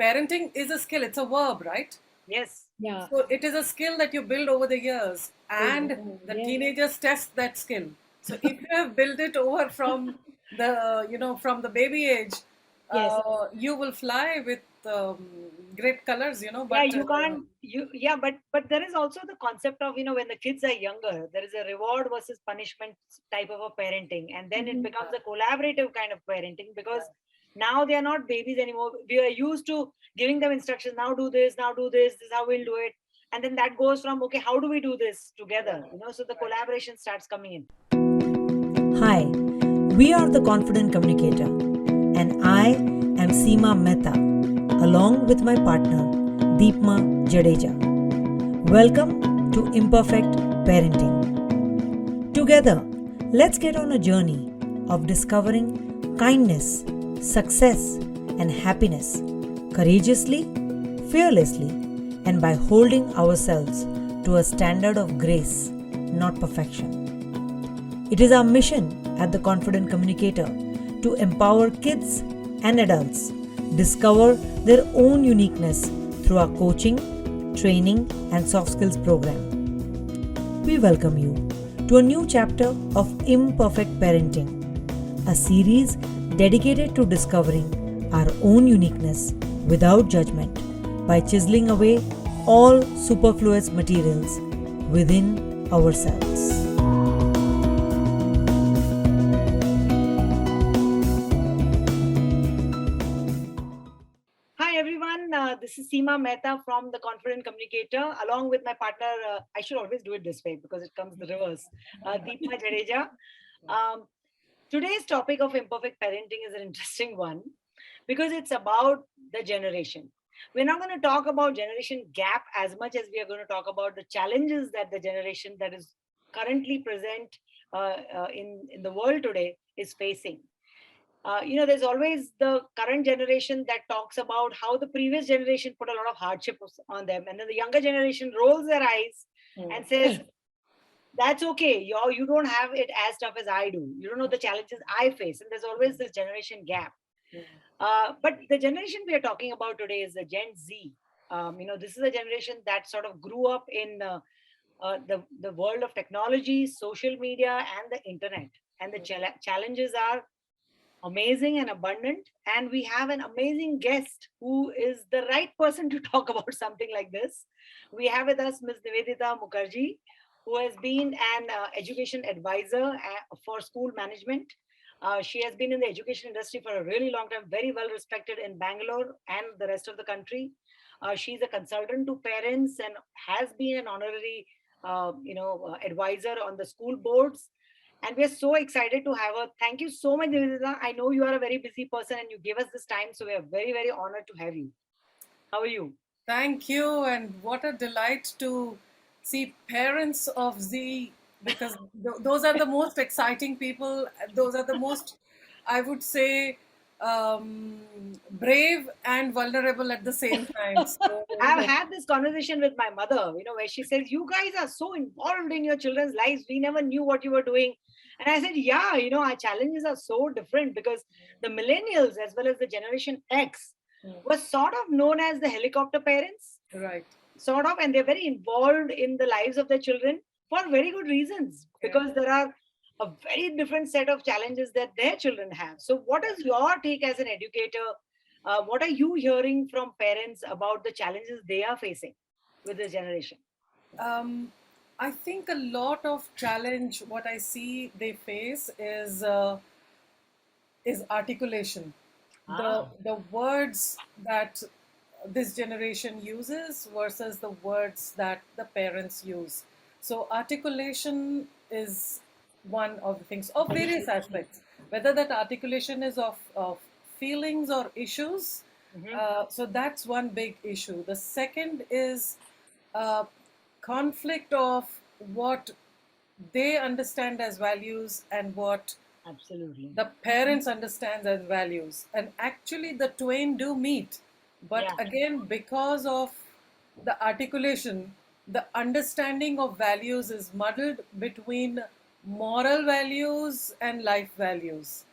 parenting is a skill. It's a verb, right? Yes. Yeah. So it is a skill that you build over the years, and the Yes. teenagers test that skill. So if you have built it over from from the baby age, Yes. you will fly with great colors, Yeah, But you can't you yeah, but there is also the concept of, when the kids are younger, there is a reward versus punishment type of a parenting, and then it Mhm. becomes a collaborative kind of parenting because now they are not babies anymore. We are used to giving them instructions, now do this, now do this is how we'll do it. And then that goes from, okay, how do we do this together? So the collaboration starts coming in. Hi, we are the Confident Communicator, and I am Seema Mehta, along with my partner Deepma Jadeja. Welcome to Imperfect Parenting. Together, let's get on a journey of discovering kindness, success, and happiness courageously, fearlessly, and by holding ourselves to a standard of grace, not perfection. It is our mission at the Confident Communicator to empower kids and adults discover their own uniqueness through our coaching, training, and soft skills program. We welcome you to a new chapter of Imperfect Parenting, a series dedicated to discovering our own uniqueness without judgment by chiseling away all superfluous materials within ourselves. Hi everyone, this is Seema Mehta from the Confident Communicator, along with my partner. I should always do it this way because it comes the reverse. Deepma Jadeja. Um, Today's topic of imperfect parenting is an interesting one because it's about the generation. We're not going to talk about generation gap as much as we are going to talk about the challenges that the generation that is currently present in the world today is facing. There's always the current generation that talks about how the previous generation put a lot of hardship on them, and then the younger generation rolls their eyes and says, "That's okay. You don't have it as tough as I do. You don't know the challenges I face." And there's always this generation gap. But the generation we are talking about today is the Gen Z. This is a generation that sort of grew up in the world of technology, social media, and the internet. And the challenges are amazing and abundant. And we have an amazing guest who is the right person to talk about something like this. We have with us Ms. Nivedita Mukherjee, who has been an education advisor for school management. She has been in the education industry for a really long time, very well respected in Bangalore and the rest of the country. She's a consultant to parents and has been an honorary, advisor on the school boards, and we're so excited to have her. Thank you so much, Nivedita. I know you are a very busy person and you gave us this time. So we are very, very honored to have you. How are you? thank you, and what a delight to see parents of Z, because those are the most exciting people. Those are the most, I would say, brave and vulnerable at the same time. So, I've had this conversation with my mother, where she says, "You guys are so involved in your children's lives. We never knew what you were doing." And I said, "Yeah, our challenges are so different because the millennials, as well as the Generation X, was sort of known as the helicopter parents, right. sort of, and they're very involved in the lives of their children for very good reasons because there are a very different set of challenges that their children have. So what is your take as an educator? What are you hearing from parents about the challenges they are facing with this generation? Um, I think a lot of challenge, what I see they face is articulation. The words that this generation uses versus the words that the parents use. So articulation is one of the things of various aspects. Whether that articulation is of feelings or issues, so that's one big issue. The second is uh, conflict of what they understand as values and what Absolutely. the parents understand as values, and actually the twain do meet, but Yeah. again because of the articulation, the understanding of values is muddled between moral values and life values.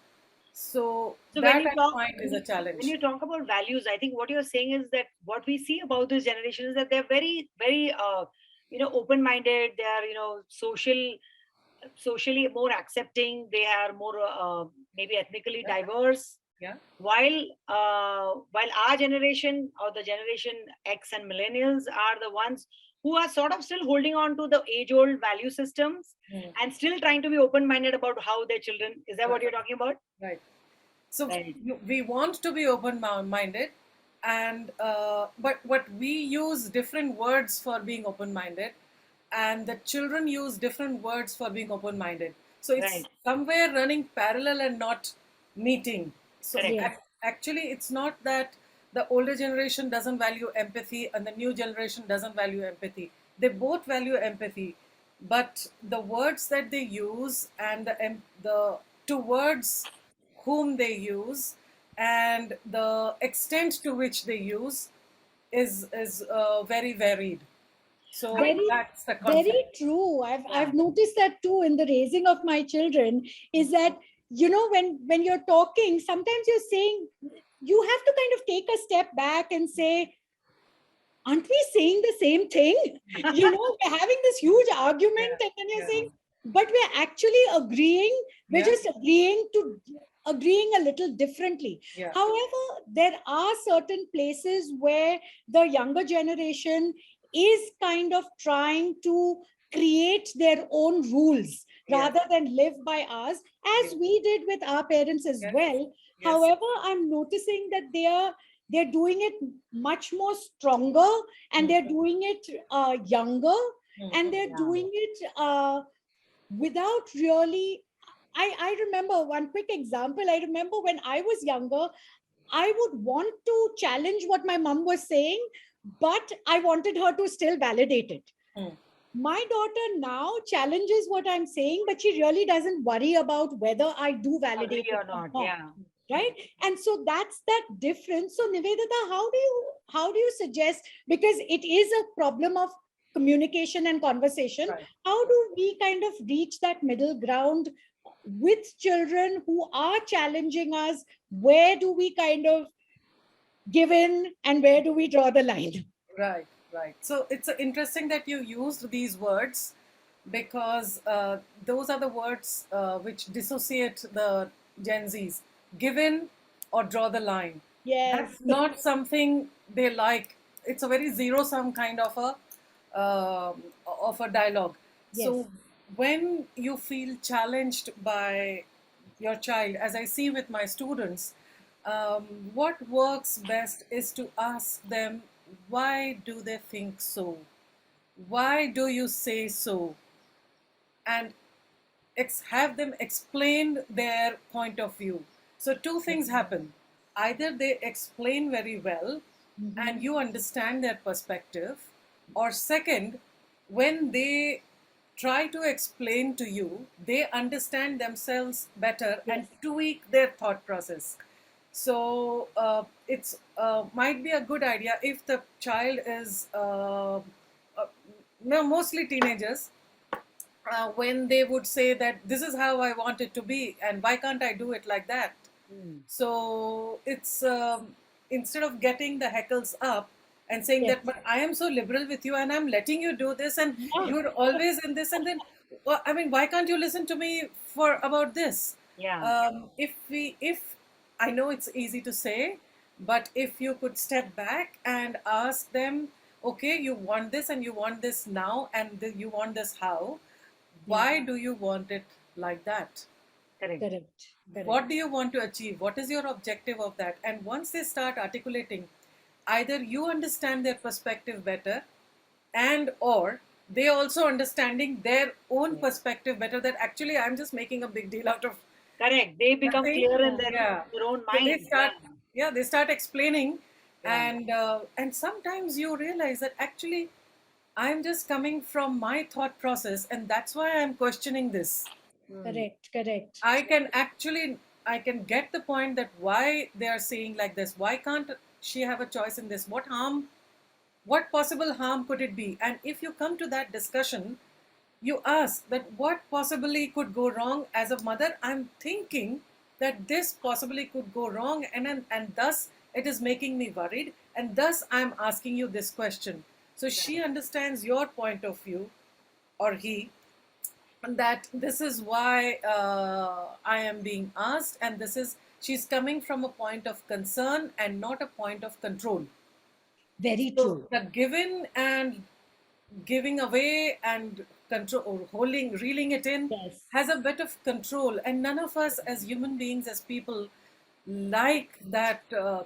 So So that I find is a when challenge. you talk about values, I think what you're saying is that what we see about this generation is that they're very, very, open-minded. They are, socially more accepting. They are more, maybe ethnically Yeah, diverse. yeah, While our generation or the generation X and millennials are the ones who are sort of still holding on to the age-old value systems mm, and still trying to be open-minded about how their children. Is that what right, you're talking about? right. So Right. we want to be open-minded, and but we use different words for being open-minded, and the children use different words for being open-minded. So it's Right. somewhere running parallel and not meeting. So Correct. Yes. actually, it's not that the older generation doesn't value empathy and the new generation doesn't value empathy. They both value empathy, but the words that they use and the towards whom they use and the extent to which they use is very varied. I mean, So Very, that's the very conflict. true. yeah. I've noticed that too in the raising of my children. Is that, when you're talking, sometimes you're saying, you have to kind of take a step back and say, aren't we saying the same thing? We're having this huge argument, Yeah, and then you're yeah, saying, but we're actually agreeing. We're yeah, just agreeing a little differently. yeah, However, there are certain places where the younger generation is kind of trying to create their own rules yes, rather than live by ours, yes, as we did with our parents as yes, well. yes, However, I'm noticing that they're doing it much more stronger, and mm, they're doing it younger, mm, and they're Yeah. doing it without really. I remember one quick example. I remember when I was younger, I would want to challenge what my mom was saying, but I wanted her to still validate it. mm, My daughter now challenges what I'm saying, but she really doesn't worry about whether I do validate Agree it or or not? not. Yeah. Right. And so that's that difference. So Nivedita, how do you suggest, because it is a problem of communication and conversation, right. how do we kind of reach that middle ground with children who are challenging us? Where do we kind of give in, and where do we draw the line? Right, right. So it's interesting that you used these words because those are the words which dissociate the Gen Zs. Give in or draw the line. Yes. That's not something they like. It's a very zero-sum kind of a dialogue. Yes. So when you feel challenged by your child, as I see with my students, what works best is to ask them, why do they think so? Why do you say so? And have them explain their point of view. So, two things happen. Either they explain very well and you understand their perspective, or second, when they try to explain to you, they understand themselves better and Yes. tweak their thought process. So it's might be a good idea if the child is no, mostly teenagers, when they would say that this is how I want it to be and why can't I do it like that. Mm. So it's instead of getting the heckles up and saying Yes. that, but I am so liberal with you and I'm letting you do this and Yeah. you're always in this, and then, well, I mean, why can't you listen to me for about this? Yeah. If I know it's easy to say, but if you could step back and ask them, okay, you want this and you want this now, and you want this how? Yeah. Why do you want it like that? Correct. Correct. What Correct. do you want to achieve? What is your objective of that? And once they start articulating, either you understand their perspective better, and or they also understanding their own Yeah. perspective better, that actually I'm just making a big deal out of Correct. They become nothing. clear in Yeah. Yeah. their own So they mind. start, Yeah. yeah, they start explaining, Yeah. and sometimes you realize that actually I'm just coming from my thought process, and that's why I'm questioning this. Mm. Correct. Correct. I can get the point that why they are saying like this. Why can't she have a choice in this? What possible harm could it be? And if you come to that discussion, you ask that what possibly could go wrong. As a mother, I'm thinking that this possibly could go wrong, and thus it is making me worried, and thus I'm asking you this question. So she understands your point of view, or he, and that this is why I am being asked, and this is, she's coming from a point of concern and not a point of control. Very So true. the giving and giving away and control, or holding, reeling it in, Yes. has a bit of control, and none of us as human beings, as people, like that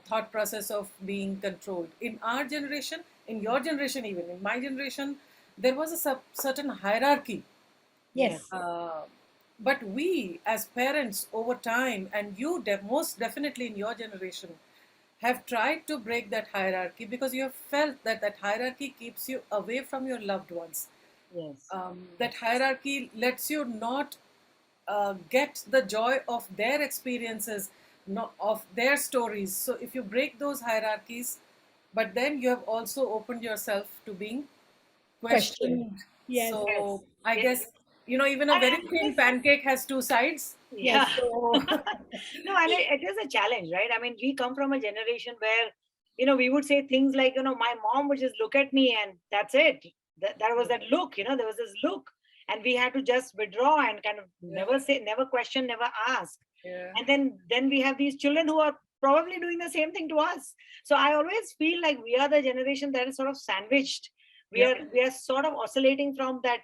thought process of being controlled. In our generation, in your generation, even in my generation, there was a certain hierarchy. Yes. uh, but we as parents over time, and you most definitely in your generation, have tried to break that hierarchy, because you have felt that that hierarchy keeps you away from your loved ones. Yes. That hierarchy lets you not get the joy of their experiences, of their stories. So if you break those hierarchies, but then you have also opened yourself to being Question. questioned. Yes. Yes. So I Yes. guess, even a very And thin this, pancake has two sides. yeah. Yes. So No, and it is a challenge, right? I mean, we come from a generation where, we would say things like, my mom would just look at me and that's it. That was that look, there was this look. And we had to just withdraw and kind of never say, never question, never ask. yeah, And then we have these children who are probably doing the same thing to us. So I always feel like we are the generation that is sort of sandwiched. We yeah, are we are sort of oscillating from that,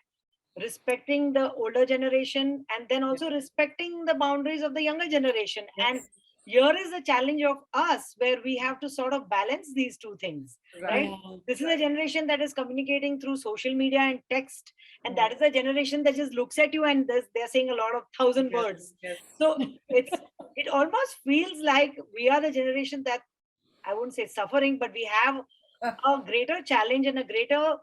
respecting the older generation and then yeah, also respecting the boundaries of the younger generation. And yes, here is the challenge of us where we have to sort of balance these two things, right, right? Yeah. This is a right. generation that is communicating through social media and text, and Mm. that is a generation that just looks at you and they're saying a lot of thousand Yes, words. yes, So it almost feels like we are the generation that, I wouldn't say suffering, but we have a greater challenge and a greater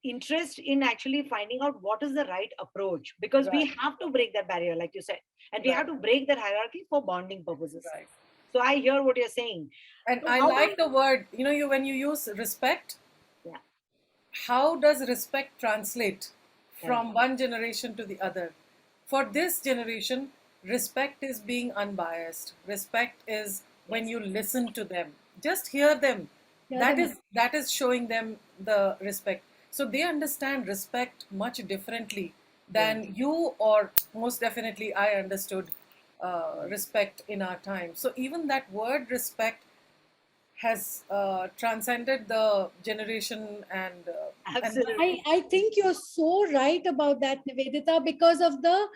interest in actually finding out what is the right approach, because we right, have to break that barrier, like you said, and we right, have to break that hierarchy for bonding purposes. right. So I hear what you're saying. And So I how do, like the word, you when you use respect, yeah, how does respect translate correct, from one generation to the other? For this generation, respect is being unbiased. Respect is when yes, you listen to them, just hear them. Hear That them is out. that is showing them the respect. So they understand respect much differently yes, than you, or most definitely I understood yes, respect in our time. So even that word respect has transcended the generation, and absolutely, I think you're so right about that, Nivedita, because of the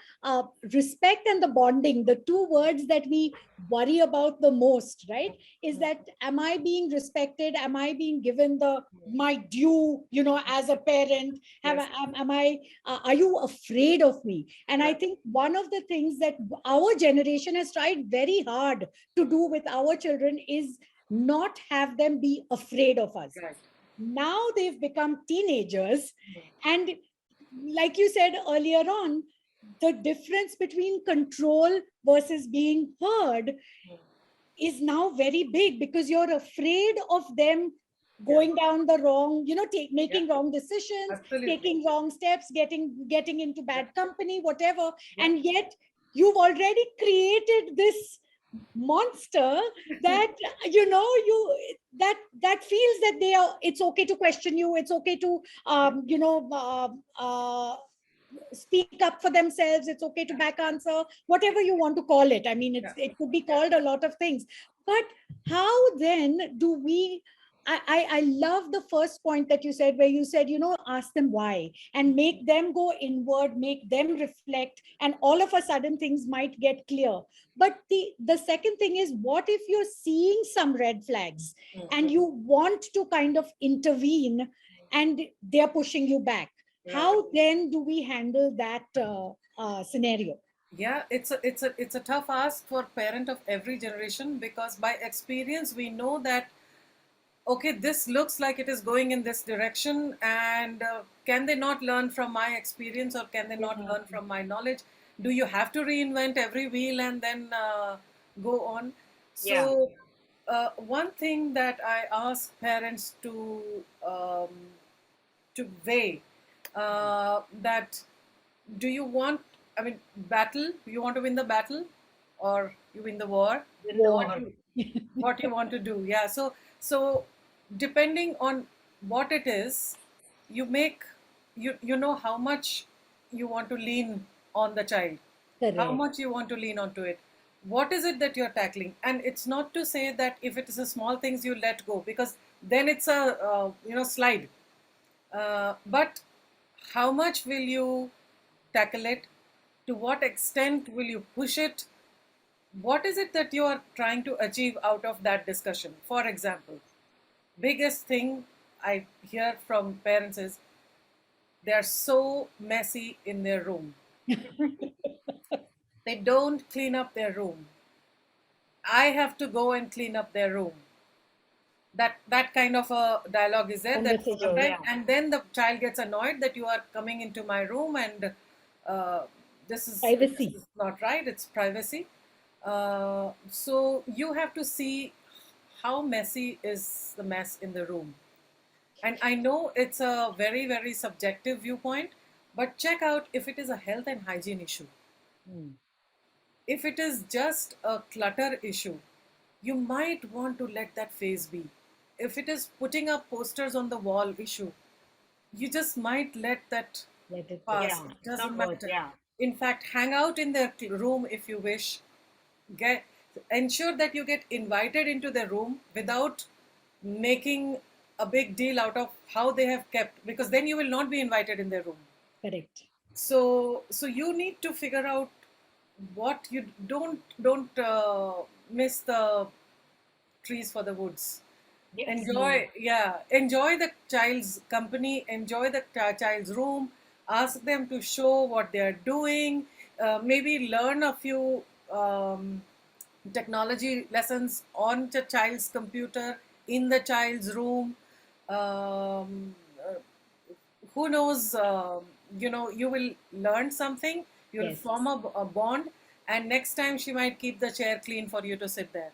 respect and the bonding, the two words that we worry about the most, right? Is that, am I being respected? Am I being given the my due, as a parent? yes, Am I, are you afraid of me? And I right, think one of the things that our generation has tried very hard to do with our children is not have them be afraid of us. right, Now they've become teenagers, and like you said earlier on, the difference between control versus being heard is now very big, because you're afraid of them yeah, going down the wrong, yeah, making wrong decisions, absolutely, taking wrong steps, getting into yeah, bad company, whatever. yeah, And yet you've already created this monster that, that feels that it's okay to question you, it's okay to speak up for themselves, it's okay to yeah, back answer, whatever you want to call it. I mean, yeah, it could be yeah, called a lot of things. But how then do we, I love the first point that you said, where you said, ask them why, and make them go inward, make them reflect, and all of a sudden things might get clear. But the second thing is, what if you're seeing some red flags and you want to kind of intervene, and they're pushing you back? right. How then do we handle that scenario? Yeah, it's a tough ask for parent of every generation, because by experience we know that, okay, this looks like it is going in this direction, and can they not learn from my experience, or can they not Yeah. learn from my knowledge? Do you have to reinvent every wheel and then go on? yeah, So one thing that I ask parents to weigh, that, do you want, I mean, battle, you want to win the battle, or you win the war, Win the War. war. what you want to do. Yeah. So depending on what it is, you make you know how much you want to lean on the child, how Correct. much you want to lean onto it. What is it that you're tackling? And it's not to say that if it is a small things you let go, because then it's a slide. But how much will you tackle it? To what extent will you push it? What is it that you are trying to achieve out of that discussion? For example, biggest thing I hear from parents is they are so messy in their room. They don't clean up their room. I have to go and clean up their room. That kind of a dialogue is there, that Conversation. sometimes, Yeah. and then the child gets annoyed that you are coming into my room, and uh, this Privacy. is not right, it's privacy. So you have to see how messy is the mess in the room. And I know it's a very, very subjective viewpoint, but check out if it is a health and hygiene issue. Hmm. If it is just a clutter issue, you might want to let that phase be. If it is putting up posters on the wall issue, you just might let that Let it go. pass. Yeah. It It's doesn't not worth. matter. Yeah. In fact, hang out in their room if you wish. Get ensure that you get invited into their room without making a big deal out of how they have kept, because then you will not be invited in their room. Correct. So you need to figure out what you don't miss the trees for the woods. Yes. Enjoy, yeah, enjoy the child's company, enjoy the child's room, ask them to show what they are doing, maybe learn a few technology lessons on the child's computer in the child's room. Um, uh, who knows, you will learn something, you'll Yes. form a bond, and next time she might keep the chair clean for you to sit there.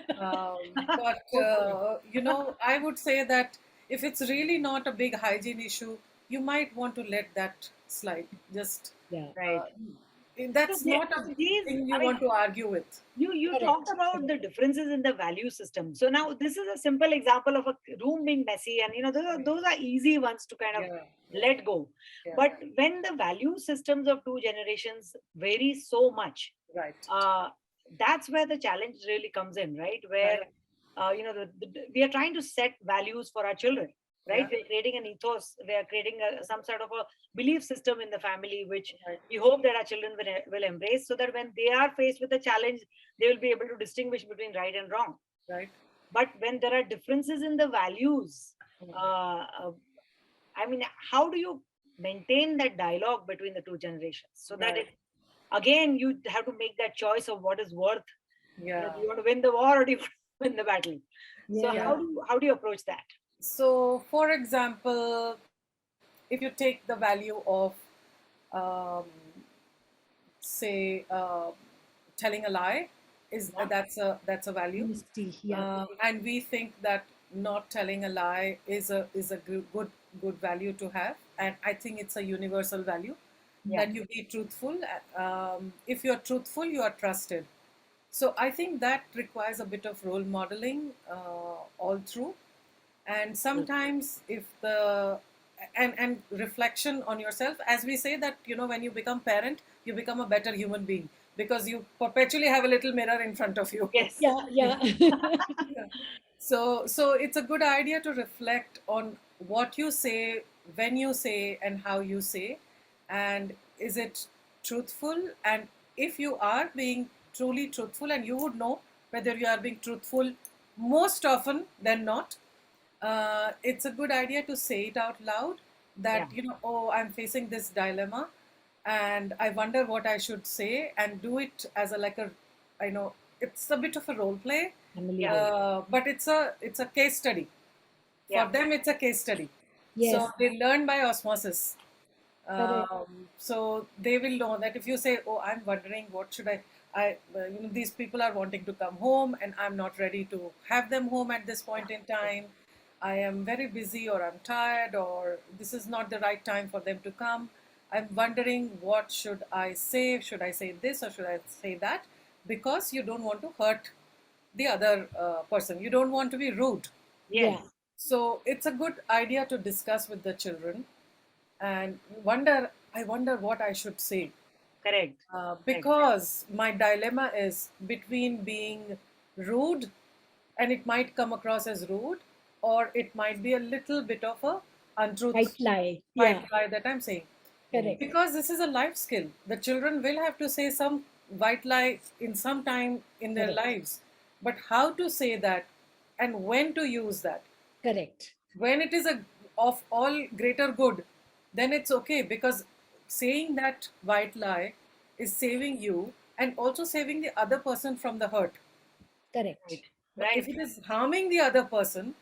But Hopefully. I would say that if it's really not a big hygiene issue, you might want to let that slide. Just Yeah. Right. So that's not a these, thing I you mean, want to argue with. you talked Correct. about the differences in the value system. So now this is a simple example of a room being messy, and those are easy ones to kind of Yeah, let go. yeah, But when the value systems of two generations vary so much, right, uh, that's where the challenge really comes in, right? Where right, we are trying to set values for our children, right? yeah, We're creating an ethos, we are creating some sort of a belief system in the family, which right, we hope that our children will embrace, so that when they are faced with a challenge, they will be able to distinguish between right and wrong. right. But when there are differences in the values, uh, uh, I mean, how do you maintain that dialogue between the two generations so that Right. it, again, you have to make that choice of what is worth. Yeah, Do you want to win the war, or do you want to win the battle? So Yeah. how do you approach that? so for example, if you take the value of, um, say, telling a lie, is Yeah. that's a value. Honesty. Yeah. And we think that not telling a lie is a good value to have, and I think it's a universal value, Yeah. that you be truthful. If you're truthful, you are trusted. So I think that requires a bit of role modeling all through, and sometimes if the and reflection on yourself, as we say that when you become parent, you become a better human being, because you perpetually have a little mirror in front of you. Yes. Yeah. Yeah. So it's a good idea to reflect on what you say, when you say, and how you say, and is it truthful? And if you are being truly truthful, and you would know whether you are being truthful most often than not, it's a good idea to say it out loud, Yeah. that oh, I'm facing this dilemma, and I wonder what I should say, and do it as a like a, I know it's a bit of a role play, Yeah. Emily. but it's a case study. For Yeah. them, it's a case study. Yes. So they learn by osmosis. Correct. So they will know that if you say, "Oh, I'm wondering what should these people are wanting to come home, and I'm not ready to have them home at this point in time. I am very busy, or I'm tired, or this is not the right time for them to come. I'm wondering what should I say? Should I say this or should I say that?" because you don't want to hurt the other person. You don't want to be rude. Yes. Yeah. So it's a good idea to discuss with the children and I wonder what I should say. Correct. Because my dilemma is between being rude, and it might come across as rude, or it might be a little bit of a untruth, White lie. white Yeah. lie that I'm saying. Correct. Because this is a life skill. The children will have to say some white lie in some time in their Correct. lives. But how to say that and when to use that? Correct. When it is a of all greater good, then it's okay, because saying that white lie is saving you and also saving the other person from the hurt. Correct. Right. But if Right. it is harming the other person,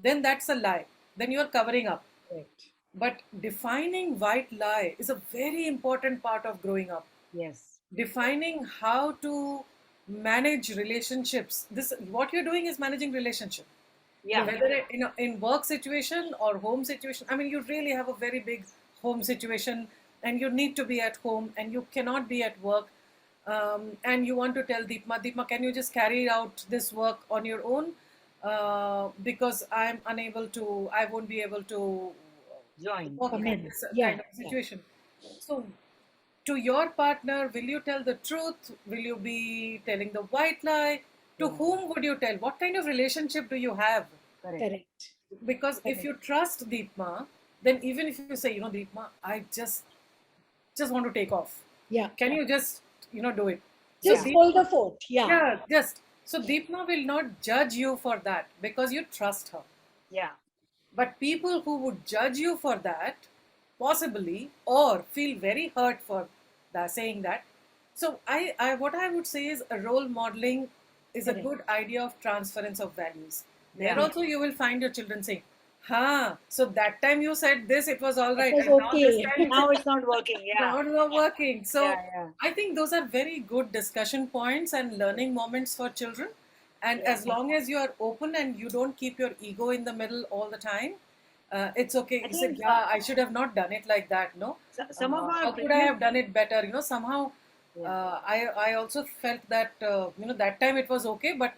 then that's a lie. Then you are covering up. Correct. But defining white lie is a very important part of growing up. Yes. Defining how to manage relationships. This what you're doing is managing relationship. Yeah. Whether in work situation or home situation. I mean, you really have a very big home situation, and you need to be at home, and you cannot be at work. And you want to tell Deepma, can you just carry out this work on your own? Because I'm unable to, I won't be able to Join. work Come in in. this Yeah. kind of Yeah. situation. So, to your partner, will you tell the truth? Will you be telling the white lie? To Yeah. whom would you tell? What kind of relationship do you have? Correct. Correct. Because if Correct. you trust Deepma, then even if you say, Deepma, I just want to take off. Yeah. Can you just, do it? Just Yeah. hold the fort. Yeah. Yeah, just. So Deepma will not judge you for that because you trust her. Yeah. But people who would judge you for that, possibly, or feel very hurt for that, saying that. So what I would say is a role modeling is a Correct. good idea of transference of values. There Yeah. also you will find your children saying, "Ha, so that time you said this, it was all It right, was and now this okay. time Now it's not working. Yeah. not working." So Yeah. Yeah. I think those are very good discussion points and learning moments for children. And Yeah. as long as you are open and you don't keep your ego in the middle all the time, it's okay. I You say, think yeah, I should have not done it like that. No, some of our how could I previous. have done it better? Somehow Yeah. I also felt that that time it was okay, but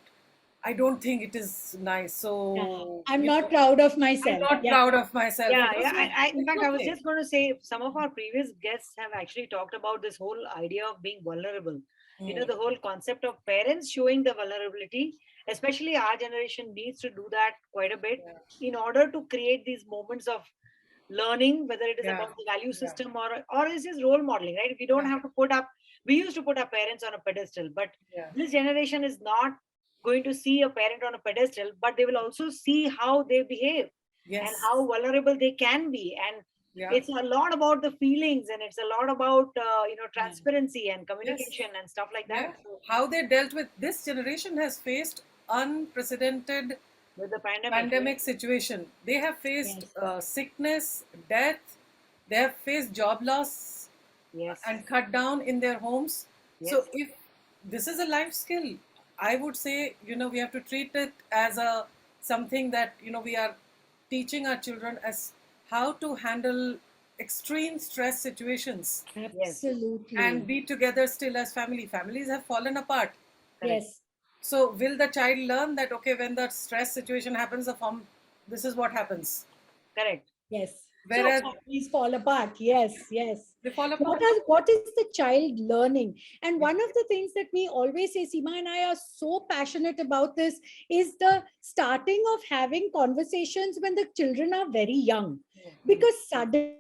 I don't think it is nice. Yeah. So I'm not proud of I'm myself. not Yeah. proud of myself. Yeah, It was yeah. In it's fact, I was okay. just going to say some of our previous guests have actually talked about this whole idea of being vulnerable. The whole concept of parents showing the vulnerability, especially our generation needs to do that quite a bit Yeah, in order to create these moments of learning, whether it is yeah, about the value yeah, system or is this role modeling, right? We don't yeah, have to put up, we used to put our parents on a pedestal, but yeah. this generation is not going to see a parent on a pedestal, but they will also see how they behave and Yes. how vulnerable they can be. And Yeah. it's a lot about the feelings, and it's a lot about Yeah. transparency and Yes. communication and stuff like Yeah. that. So How they dealt with this generation has faced unprecedented with the pandemic, pandemic situation. They have faced Yes. sickness, death. They have faced job loss yes, and cut down in their homes. yes, So if this is a life skill, I would say we have to treat it as a something that we are teaching our children as how to handle extreme stress situations yes, Absolutely. and be together still as family. Families have fallen apart. correct, Yes. So will the child learn that okay, when the stress situation happens, this is what happens. correct. Yes. So Whereas families fall apart. Yes. Yes. they fall apart. What is the child learning? And one of the things that we always say, Seema and I are so passionate about this, is the starting of having conversations when the children are very young. Because suddenly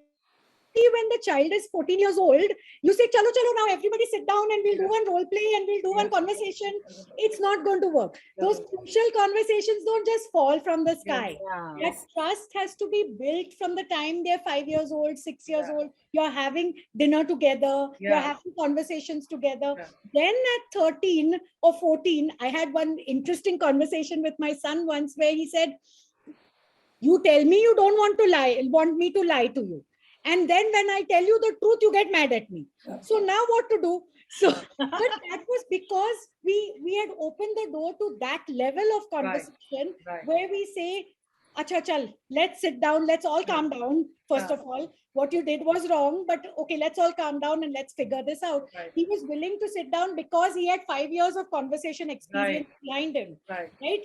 when the child is 14 years old, you say, chalo, chalo, now everybody sit down and we'll do one role play and we'll do one conversation. It's not going to work. Those crucial conversations don't just fall from the sky. Yeah, That trust has to be built from the time they're 5 years old, 6 years old. You're having dinner together, you're Yeah. having conversations together. Yeah. Then at 13 or 14, I had one interesting conversation with my son once where he said, you tell me you don't want me to lie to you. And then when I tell you the truth, you get mad at me. So now what to do? So, but that was because we had opened the door to that level of conversation Right. where we say, Acha, chal, let's sit down. Let's all calm down. First of all, what you did was wrong, but okay, let's all calm down and let's figure this out. Right. He was willing to sit down because he had 5 years of conversation experience Right. behind him. Right. Right?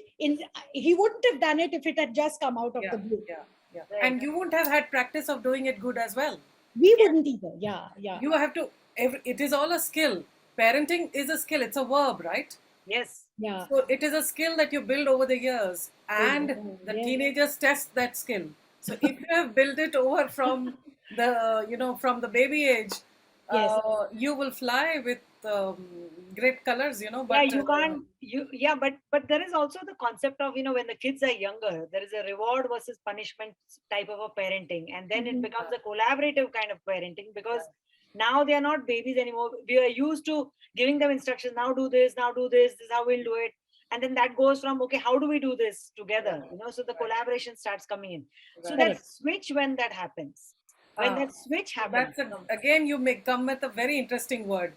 He wouldn't have done it if it had just come out of Yeah. the blue. Yeah. Yeah. Right. And you wouldn't have had practice of doing it good as well. We wouldn't either. Yeah. Yeah. You have to, it is all a skill. Parenting is a skill, it's a verb, right? Yes. Yeah. So it is a skill that you build over the years, and the yes. teenagers test that skill. So if you have built it over from from the baby age, Yes. you will fly with great colors, But Yeah, you can't. But there is also the concept of when the kids are younger, there is a reward versus punishment type of a parenting, and then it becomes a collaborative kind of parenting because now they are not babies anymore. We are used to giving them instructions. Now do this. Now do this. This is how we'll do it. And then that goes from okay, how do we do this together? So the collaboration starts coming in. So that Correct. switch when that happens, when that switch happens. Again, you may come with a very interesting word.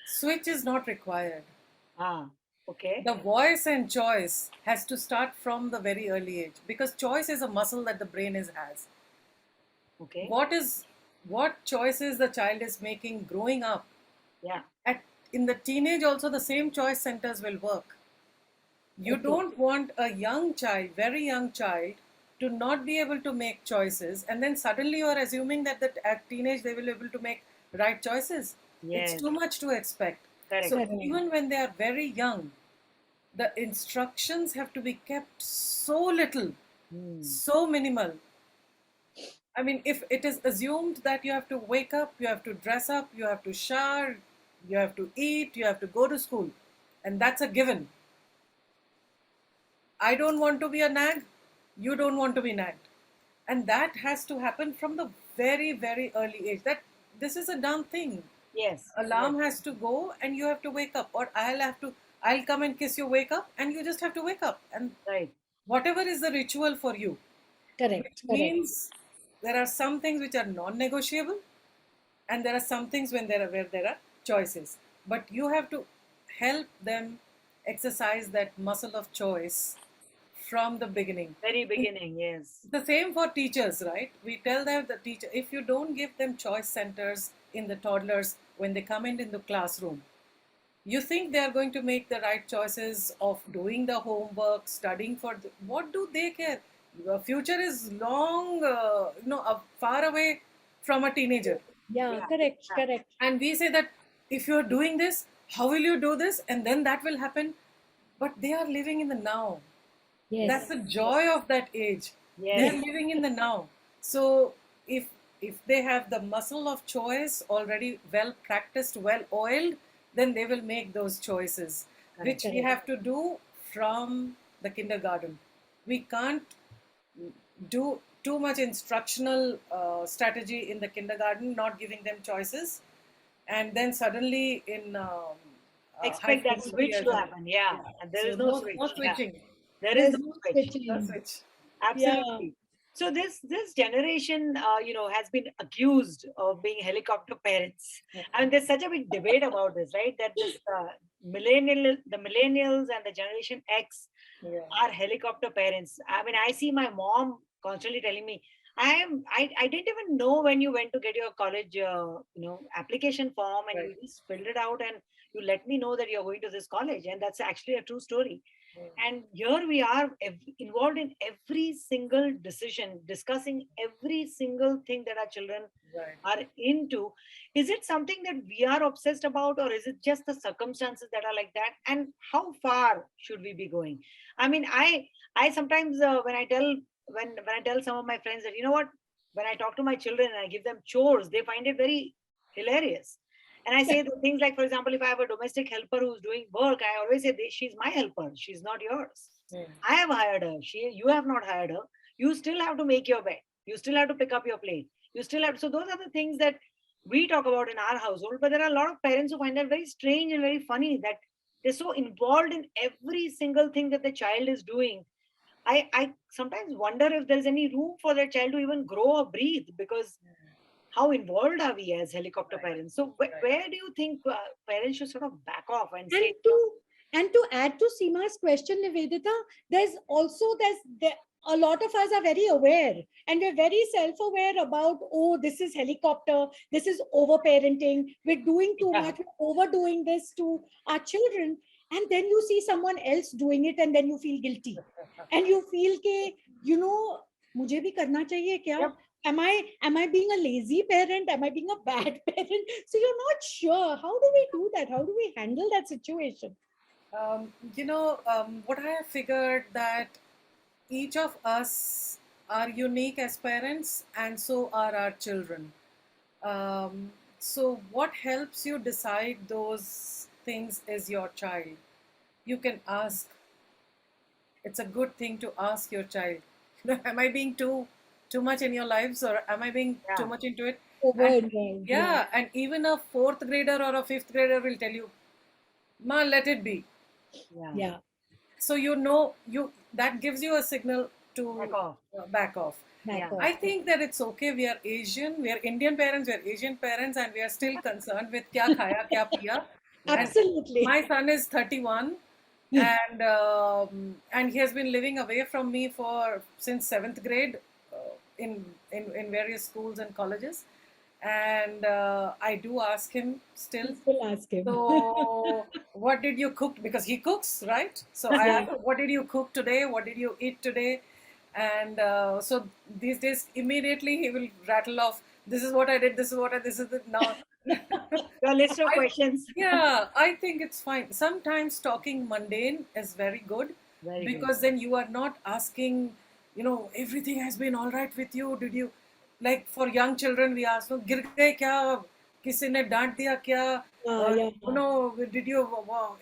Switch is not required. Okay. The voice and choice has to start from the very early age, because choice is a muscle that the brain has. Okay. What choices the child is making growing up. Yeah. In the teenage also, the same choice centers will work. You don't want a young child, very young child, to not be able to make choices, and then suddenly you are assuming that at teenage they will be able to make right choices. Yes. It's too much to expect. Correct. So even when they are very young, the instructions have to be kept so little, so minimal. I mean, if it is assumed that you have to wake up, you have to dress up, you have to shower, you have to eat, you have to go to school, and that's a given. I don't want to be a nag, you don't want to be nagged. And that has to happen from the very, very early age. That this is a done thing. Yes. Alarm has to go and you have to wake up, or I'll come and kiss you, wake up, and you just have to wake up. And whatever is the ritual for you. Correct. Which means there are some things which are non-negotiable, and there are some things where there are choices. But you have to help them exercise that muscle of choice from the beginning. Very beginning, yes. The same for teachers, right? We tell them, the teacher, if you don't give them choice centers in the toddlers when they come in the classroom, you think they are going to make the right choices of doing the homework, studying what do they care? The future is long, far away from a teenager. Yeah, correct. And we say that if you're doing this, how will you do this? And then that will happen. But they are living in the now. Yes. That's the joy of that age. Yes. They're living in the now. So if they have the muscle of choice already well practiced, well oiled, then they will make those choices, which we have to do from the kindergarten. We can't do too much instructional strategy in the kindergarten, not giving them choices, and then suddenly in expect that switch to happen. Yeah. And there is no switch. No switching. There is no switch. No switch. Absolutely. So this generation, has been accused of being helicopter parents. I mean, there's such a big debate about this, right? That this the millennials and the Generation X are helicopter parents. I mean, I see my mom constantly telling me, I didn't even know when you went to get your college, application form, and you just filled it out, and you let me know that you're going to this college, and that's actually a true story. And here we are involved in every single decision, discussing every single thing that our children are into. Is it something that we are obsessed about, or is it just the circumstances that are like that? And how far should we be going? I mean, I sometimes when I tell some of my friends that, you know what, when I talk to my children and I give them chores, they find it very hilarious. And I say things like, for example, if I have a domestic helper who's doing work, I always say, she's my helper. She's not yours. I have hired her. You have not hired her. You still have to make your bed. You still have to pick up your plate. You still have. So those are the things that we talk about in our household. But there are a lot of parents who find that very strange and very funny, that they're so involved in every single thing that the child is doing. I sometimes wonder if there's any room for the child to even grow or breathe, because how involved are we as helicopter parents? So where do you think parents should sort of back off and say, And to add to Seema's question, Nivedita, a lot of us are very aware and we're very self-aware about, oh, this is helicopter, this is over-parenting, we're doing too much, we're overdoing this to our children. And then you see someone else doing it and then you feel guilty. And you feel ke, mujhe bhi karna chahiye kya? Yep. Am I being a lazy parent? Am I being a bad parent? So you're not sure. How do we do that? How do we handle that situation? What I have figured that each of us are unique as parents, and so are our children. So, what helps you decide those things is your child. You can ask. It's a good thing to ask your child. Am I being too much in your lives, or am I being too much into it? And, yeah, and even a fourth grader or a fifth grader will tell you, "Ma, let it be." Yeah. So that gives you a signal to back off. I think that it's okay. We are Asian, we are Indian parents, we are Asian parents, and we are still concerned with kya khaya, kya piya. Absolutely. And my son is 31, and he has been living away from me since 7th grade in various schools and colleges. And I do ask him still. Still ask him. So, what did you cook? Because he cooks, right? So I ask him, what did you cook today? What did you eat today? And so these days, immediately he will rattle off, this is what I did, this is it now. Your list of questions. Yeah, I think it's fine. Sometimes talking mundane is very good, because then you are not asking, everything has been all right with you. Did you, like for young children, we ask, गिर गए क्या? किसी ने डांट दिया क्या? Did you,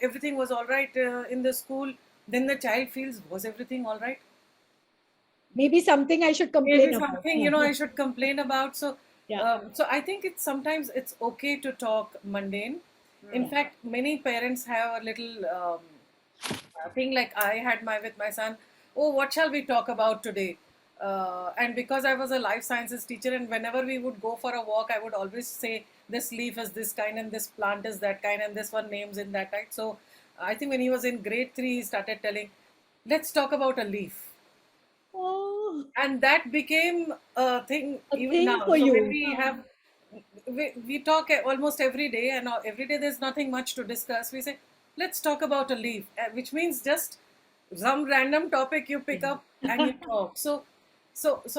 everything was all right in the school? Then the child feels, was everything all right? Maybe something I should complain about. Something, I should complain about. So, so I think sometimes it's okay to talk mundane. In fact, many parents have a little thing like I had with my son. Oh, what shall we talk about today? And because I was a life sciences teacher, and whenever we would go for a walk, I would always say, this leaf is this kind, and this plant is that kind, and this one name's in that type. So I think when he was in grade 3, he started telling, let's talk about a leaf. Oh. And that became a thing even now. For you. We talk almost every day, and every day there's nothing much to discuss. We say, let's talk about a leaf, which means just some random topic you pick up and you talk. So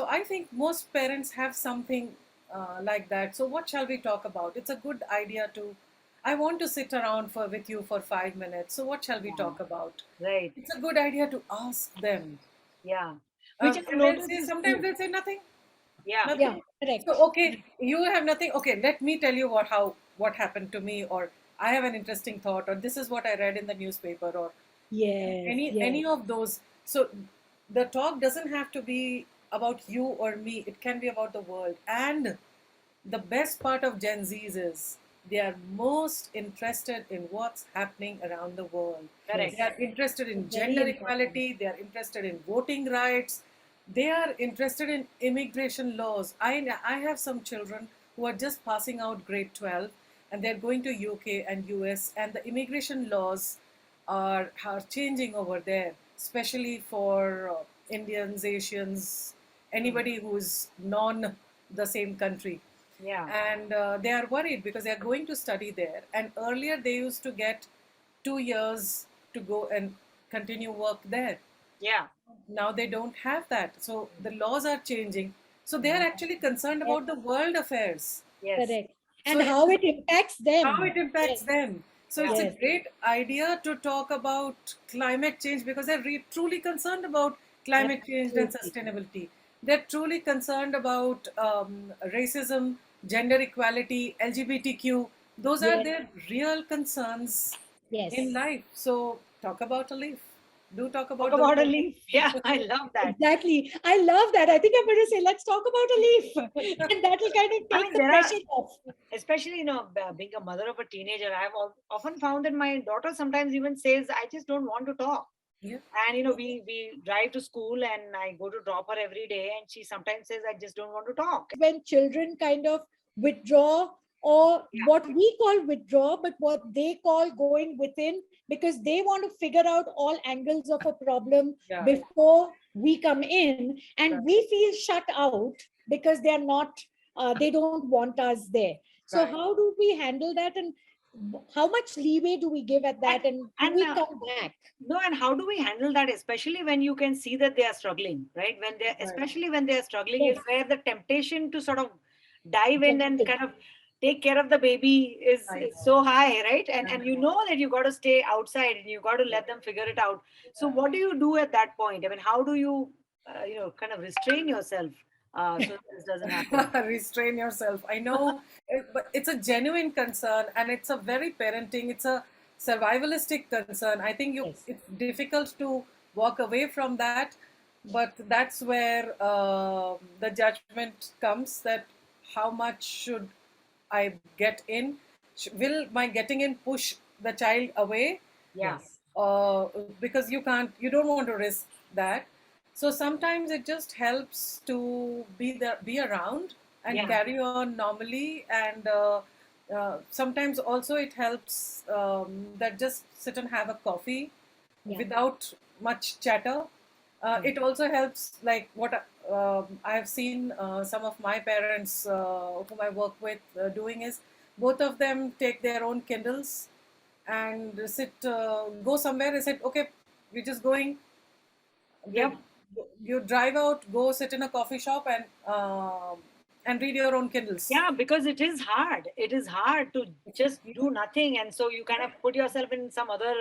I think most parents have something like that. So what shall we talk about? It's a good idea I want to sit around with you for 5 minutes. So what shall we talk about? Right. It's a good idea to ask them. Yeah. Sometimes they'll say nothing. Yeah. Nothing. Yeah, correct. So, okay, you have nothing. Okay, let me tell you what happened to me, or I have an interesting thought, or this is what I read in the newspaper, or any of those. So the talk doesn't have to be about you or me. It can be about the world. And the best part of Gen Zs is they are most interested in what's happening around the world. Correct. They are interested in gender equality. They are interested in voting rights. They are interested in immigration laws. I have some children who are just passing out grade 12, and they're going to UK and US, and the immigration laws are changing over there, especially for Indians, Asians, anybody who's non the same country. Yeah. And they are worried because they are going to study there. And earlier they used to get 2 years to go and continue work there. Yeah. Now they don't have that. So the laws are changing. So they are actually concerned about the world affairs. Yes. Correct. And how it impacts them. How it impacts them. So it's a great idea to talk about climate change, because they're truly concerned about climate change and sustainability. They're truly concerned about racism, gender equality, LGBTQ. Those are their real concerns in life. So talk about a leaf. Do talk about a leaf. Yeah, I love that. Exactly. I love that. I think I'm going to say, let's talk about a leaf. And that will kind of take the pressure off. Especially, being a mother of a teenager, I've often found that my daughter sometimes even says, I just don't want to talk. Yeah. And, we drive to school and I go to drop her every day. And she sometimes says, I just don't want to talk. When children kind of withdraw or what we call withdraw, but what they call going within, because they want to figure out all angles of a problem Yeah. before we come in, and we feel shut out because they are not, they don't want us there. So Right. how do we handle that, and how much leeway do we give at that, and do we come back? No, and how do we handle that, especially when you can see that they are struggling, right? When they're, Right. especially when they're struggling, Yes. is where the temptation to sort of dive in and Jumping. kind of take care of the baby Right. is so high, right? And you Yeah. know that you got to stay outside and you got to let them figure it out. So what do you do at that point? I mean, how do you, kind of restrain yourself so that this doesn't happen? Restrain yourself. I know, but it's a genuine concern, and it's a very parenting. It's a survivalistic concern. I think Yes. it's difficult to walk away from that, but that's where the judgment comes. That how much should I get in? Will my getting in push the child away? Yeah. Yes. Because you don't want to risk that. So sometimes it just helps to be there, be around, and Yeah. carry on normally. And sometimes also it helps that just sit and have a coffee Yeah. without much chatter. It also helps, like what I have seen some of my parents whom I work with doing is both of them take their own Kindles and go somewhere. They said, okay, we're just going. Yep. You drive out, go sit in a coffee shop and read your own Kindles. Yeah, because it is hard. It is hard to just do nothing, and so you kind of put yourself in some other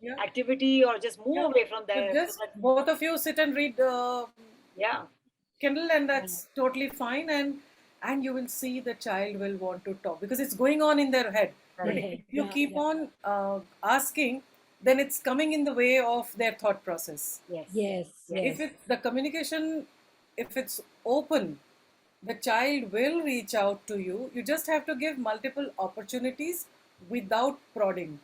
Yeah. activity or just move Yeah. away from So there. So just that, both of you sit and read yeah, Kindle, and that's totally fine. And you will see the child will want to talk because it's going on in their head. But right. if you Yeah, keep yeah. on asking, then it's coming in the way of their thought process. Yes. Yes. Yes. If it's the communication, if it's open, the child will reach out to you. You just have to give multiple opportunities without prodding.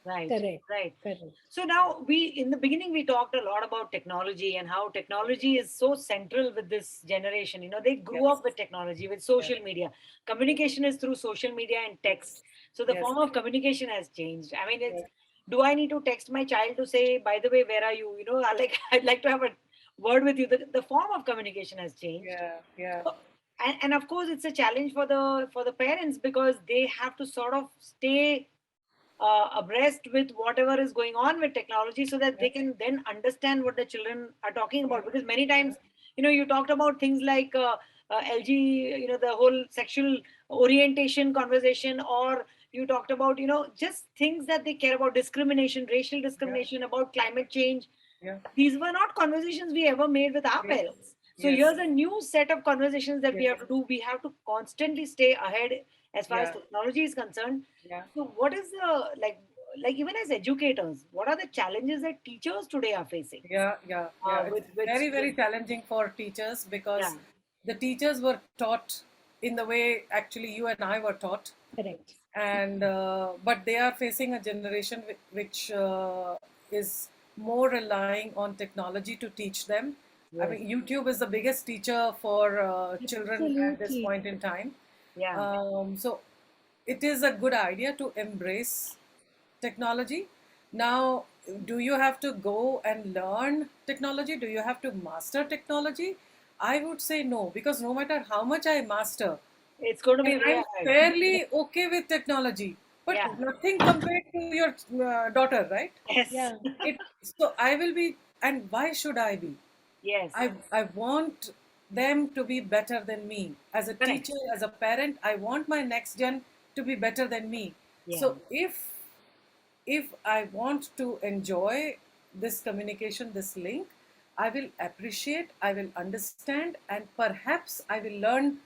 Right. Correct. Right. Correct. So now in the beginning, we talked a lot about technology and how technology is so central with this generation. You know, they grew Yes. up with technology, with social media. Communication is through social media and text. So the Yes. form of communication has changed. I mean, Yes. do I need to text my child to say, by the way, where are you? You know, I'd like to have a word with you. The form of communication has changed. Yeah. Yeah. So, and of course, it's a challenge for the parents because they have to sort of stay abreast with whatever is going on with technology so that Yeah. they can then understand what the children are talking Yeah. about. Because many times, you talked about things like LG, the whole sexual orientation conversation, or you talked about, just things that they care about, discrimination, racial Yeah. discrimination, about climate change. Yeah. These were not conversations we ever made with our Yes. parents. So Yes. here's a new set of conversations that we Yes. have to do. We have to constantly stay ahead as far as Yeah. technology is concerned. Yeah. So what is the like even as educators, what are the challenges that teachers today are facing? Yeah. Yeah. Yeah. It's With very, very challenging for teachers because yeah, the teachers were taught in the way actually you and I were taught. Correct. And but they are facing a generation which is more relying on technology to teach them. I yes, mean, YouTube is the biggest teacher for children at this Absolutely. point in time. yeah, So it is a good idea to embrace technology. Now, do you have to go and learn technology? Do you have to master technology? I would say no, because no matter how much I master, it's going to and be way I'm ahead. fairly okay with technology, but Yeah, nothing compared to your daughter, right? yes, Yeah. So I will be, and why should I be? yes, I want them to be better than me. As a correct, teacher, as a parent, I want my next gen to be better than me. yeah, So if I want to enjoy this communication, this link, I will appreciate, I will understand, and perhaps I will learn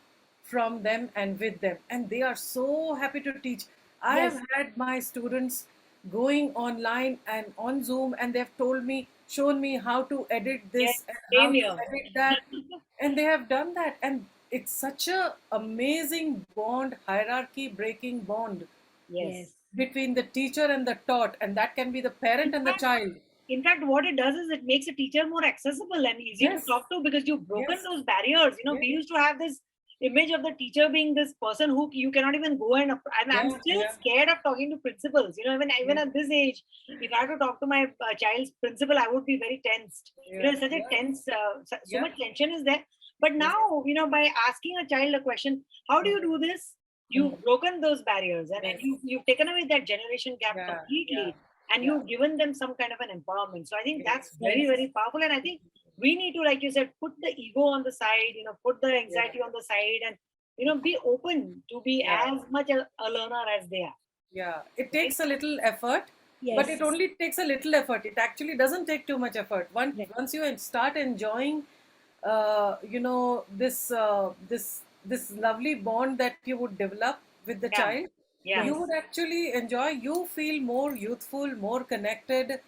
from them and with them. And they are so happy to teach. I Yes. have had my students going online and on Zoom, and they've told me, shown me how to edit yes, this and how same to here. edit that. And they have done that. And it's such a amazing bond, hierarchy breaking bond Yes. Yes. between the teacher and the taught, and that can be the parent and the child. In fact, what it does is it makes a teacher more accessible and easy to Yes, talk to because you've broken yes, those barriers. yes, We used to have this image of the teacher being this person who you cannot even go and I'm still scared of talking to principals. Even at this age, if I had to talk to my child's principal, I would be very tensed. It's such a tense, so much tension is there. But now, by asking a child a question, how do you do this? You've broken those barriers, and you've taken away that generation gap completely, and you've given them some kind of an empowerment. So I think that's very, very powerful. And I think we need to, like you said, put the ego on the side, put the anxiety on the side, and be open to be as much a learner as they are. Yeah, it takes a little effort, but it only takes a little effort. It actually doesn't take too much effort. Once you start enjoying, this lovely bond that you would develop with the child, you would actually enjoy. You feel more youthful, more connected.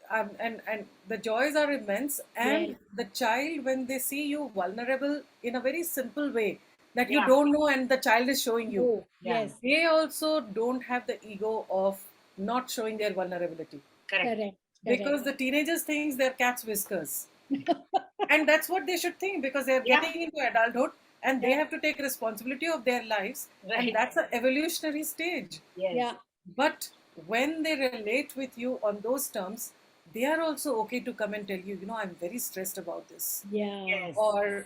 And the joys are immense, and the child, when they see you vulnerable in a very simple way that you don't know and the child is showing you, they also don't have the ego of not showing their vulnerability. Correct. Because the teenagers think they're cat's whiskers. And that's what they should think, because they're getting into adulthood and they have to take responsibility of their lives, and that's an evolutionary stage. But when they relate with you on those terms, they are also okay to come and tell you, I'm very stressed about this. Or,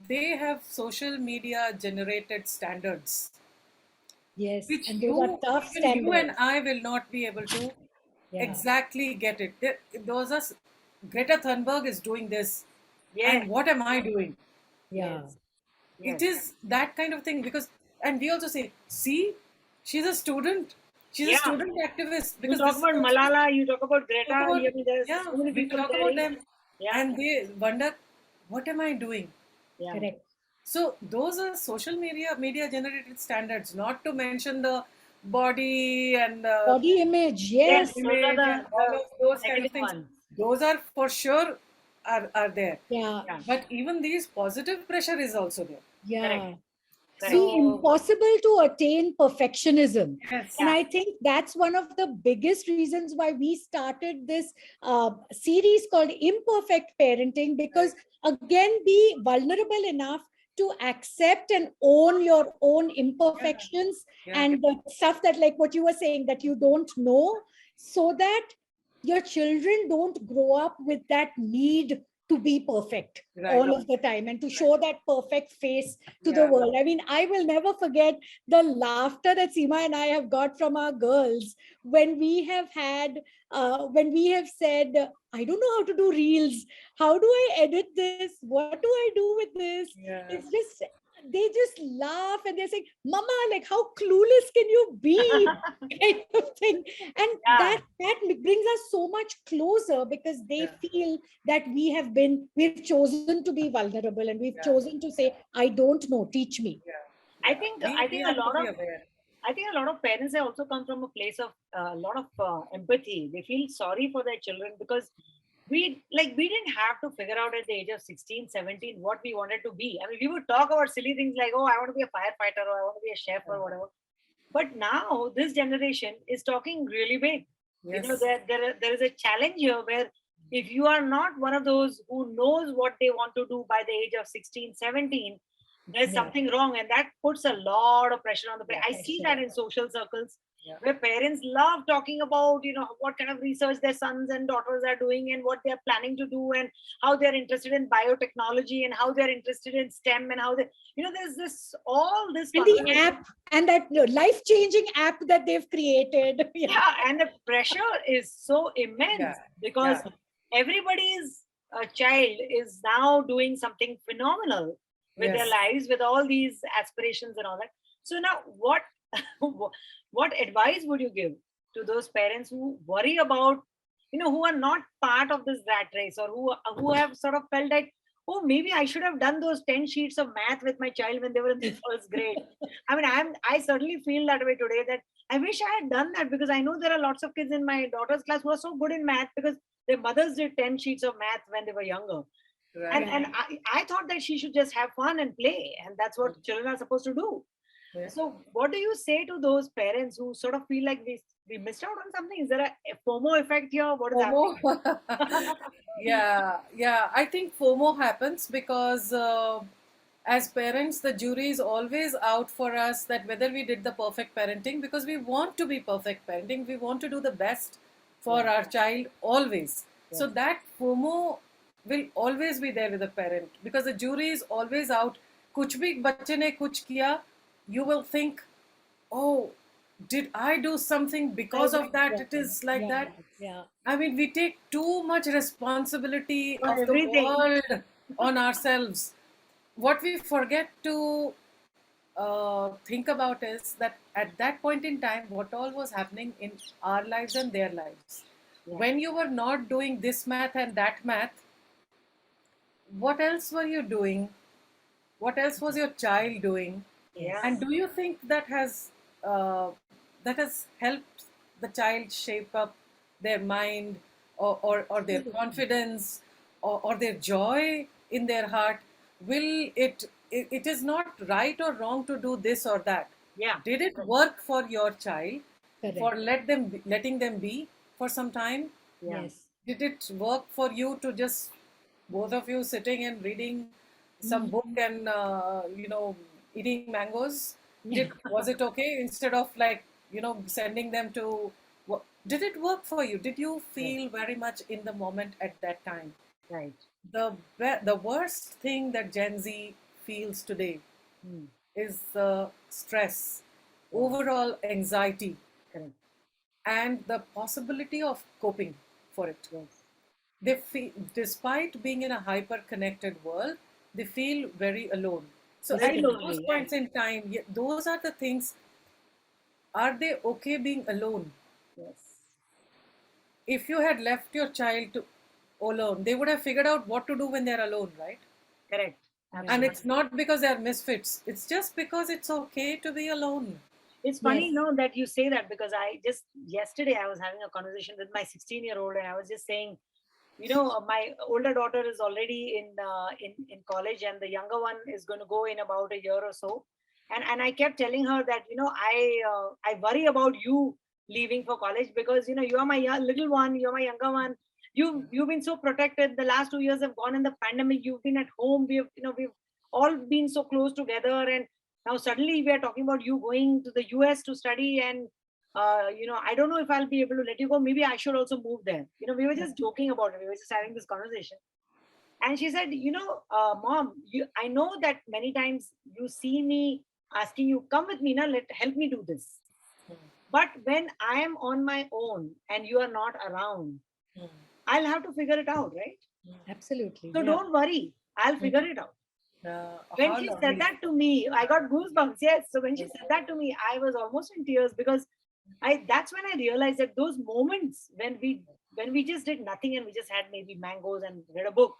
they have social media generated standards. Which and those are tough standards. You and I will not be able to exactly get it. Those are, Greta Thunberg is doing this. And what am I doing? It is that kind of thing, because, and we also say, see, she's a student. She's a student activist. Because you talk about Malala, you talk about Greta, so many we people talk about them, and they wonder, what am I doing? Correct. So those are social media generated standards, not to mention the body and body image, image and all of those kind of things. Those are for sure are there. But even these positive pressure is also there. Correct. See, impossible to attain perfectionism. And I think that's one of the biggest reasons why we started this series called Imperfect Parenting, because again, be vulnerable enough to accept and own your own imperfections and the stuff that, like what you were saying, that you don't know, so that your children don't grow up with that need to be perfect all of the time and to show that perfect face to the world. I mean, I will never forget the laughter that Seema and I have got from our girls when we have had, when we have said, I don't know how to do reels. How do I edit this? What do I do with this? It's just, they just laugh and they're saying, Mama, like, how clueless can you be? Kind of thing. And that brings us so much closer, because they feel that we've chosen to be vulnerable, and we've chosen to say, I don't know, teach me. I think a lot of parents have also come from a place of a lot of empathy. They feel sorry for their children, because we didn't have to figure out at the age of 16, 17 what we wanted to be. I mean, we would talk about silly things like, oh, I want to be a firefighter, or I want to be a chef, or whatever. But now this generation is talking really big. There is a challenge here where if you are not one of those who knows what they want to do by the age of 16, 17, there's something wrong. And that puts a lot of pressure on the parents. I see that in social circles where parents love talking about, what kind of research their sons and daughters are doing and what they're planning to do and how they're interested in biotechnology and how they're interested in STEM and how they, there's this, all this. And the app and that life-changing app that they've created. And the pressure is so immense because everybody's child is now doing something phenomenal with their lives, with all these aspirations and all that. So now what advice would you give to those parents who worry about, who are not part of this rat race, or who have sort of felt like, oh, maybe I should have done those 10 sheets of math with my child when they were in the first grade. I mean, I certainly feel that way today, that I wish I had done that, because I know there are lots of kids in my daughter's class who are so good in math because their mothers did 10 sheets of math when they were younger. And I thought that she should just have fun and play, and that's what children are supposed to do. Yeah. So what do you say to those parents who sort of feel like we missed out on something? Is there a FOMO effect here? What is FOMO. happening? Yeah. I think FOMO happens because as parents, the jury is always out for us that whether we did the perfect parenting, because we want to be perfect parenting, we want to do the best for Yeah. our child always. So Yes. that FOMO will always be there with the parent because the jury is always out. कुछ भी बच्चे ने कुछ किया, you will think, oh, did I do something because of that? It is like Yeah, that. yeah. I mean, we take too much responsibility For of the everything. world on ourselves. What we forget to think about is that at that point in time, what all was happening in our lives and their lives. Yeah. When you were not doing this math and that math, what else were you doing? What else was your child doing? Yeah. And do you think uh, that has helped the child shape up their mind or their confidence or their joy in their heart? Will it is not right or wrong to do this or that. Yeah. Did it work for your child for Correct. letting them be for some time? Yeah. Yes. Did it work for you to just both of you sitting and reading some book and eating mangoes? Was it okay instead of like sending them to? Did it work for you? Did you Yes. feel very much in the moment at that time? Right. The worst thing that Gen Z feels today Hmm. is stress, Yeah. overall anxiety, Correct. and the possibility of coping for it. Yes. They feel, despite being in a hyper connected world, they feel very alone. So Very at those lonely. Yeah. points in time, those are the things. Are they okay being alone? Yes. If you had left your child to alone, they would have figured out what to do when they're alone, right? Correct. And Absolutely. it's not because they're misfits. It's just because it's okay to be alone. It's funny, Yes. no, that you say that because I just yesterday I was having a conversation with my 16-year-old and I was just saying, my older daughter is already in college and the younger one is going to go in about a year or so, and I kept telling her that I worry about you leaving for college because you are my little one, you're my younger one. You've been so protected. The last 2 years have gone in the pandemic. You've been at home. We've all been so close together, and now suddenly we are talking about you going to the US to study, and I don't know if I'll be able to let you go. Maybe I should also move there. We were just joking about it. We were just having this conversation. And she said, Mom, I know that many times you see me asking you, come with me now, help me do this. But when I am on my own and you are not around, I'll have to figure it out, right? Absolutely. So Yeah. don't worry, I'll figure it out. When How she lovely. said that to me, I got goosebumps. Yes. So when she said that to me, I was almost in tears because that's when I realized that those moments when we just did nothing and we just had maybe mangoes and read a book,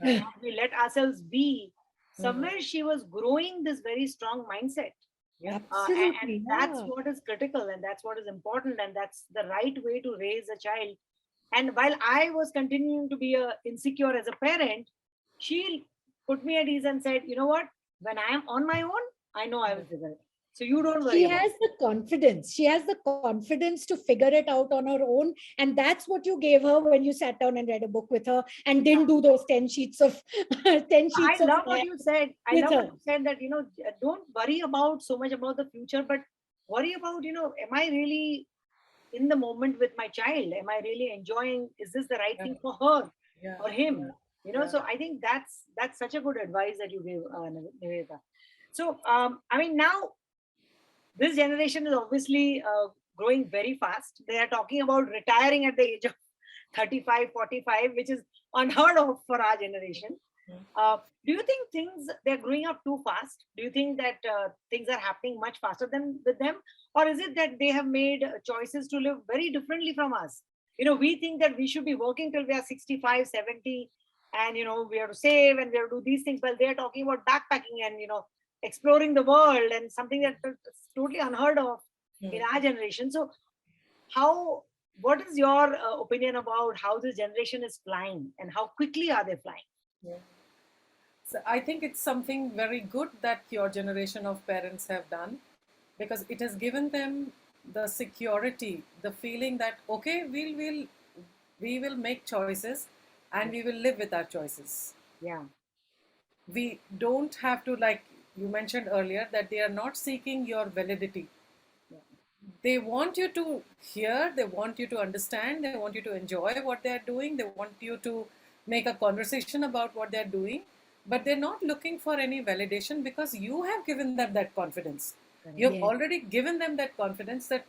and we let ourselves be, somewhere she was growing this very strong mindset. And Absolutely. that's Yeah. what is critical and that's what is important and that's the right way to raise a child. And while I was continuing to be insecure as a parent, she put me at ease and said, you know what, when I am on my own, I know I will figure it. So you don't worry She about has it. the confidence. She has the confidence to figure it out on her own. And that's what you gave her when you sat down and read a book with her and didn't do those 10 sheets of 10 I sheets of love what math you said. I with love what her. you said that, don't worry about so much about the future, but worry about, am I really in the moment with my child? Am I really enjoying? Is this the right thing for her Yeah. or him? Yeah. So I think that's such a good advice that you gave, Nivedita. So, I mean, now this generation is obviously growing very fast. They are talking about retiring at the age of 35, 45, which is unheard of for our generation. Do you think they're growing up too fast? Do you think that things are happening much faster than with them? Or is it that they have made choices to live very differently from us? We think that we should be working till we are 65, 70, and, we have to save and we have to do these things. While they're talking about backpacking and, exploring the world and something that is totally unheard of in our generation. So what is your opinion about how this generation is flying and how quickly are they flying? I think it's something very good that your generation of parents have done, because it has given them the security, the feeling that okay, we will make choices and we will live with our choices. Yeah. We don't have to, like you mentioned earlier, that they are not seeking your validity. They want you to hear, they want you to understand, they want you to enjoy what they're doing, they want you to make a conversation about what they're doing, but they're not looking for any validation, because you have given them that confidence. You have Yes. already given them that confidence that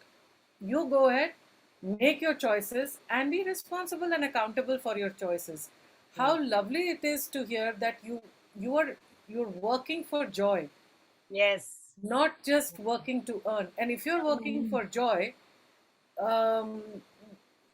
you go ahead, make your choices, and be responsible and accountable for your choices. How lovely it is to hear that you're working for joy, Yes. not just working to earn. And if you're working for joy, um,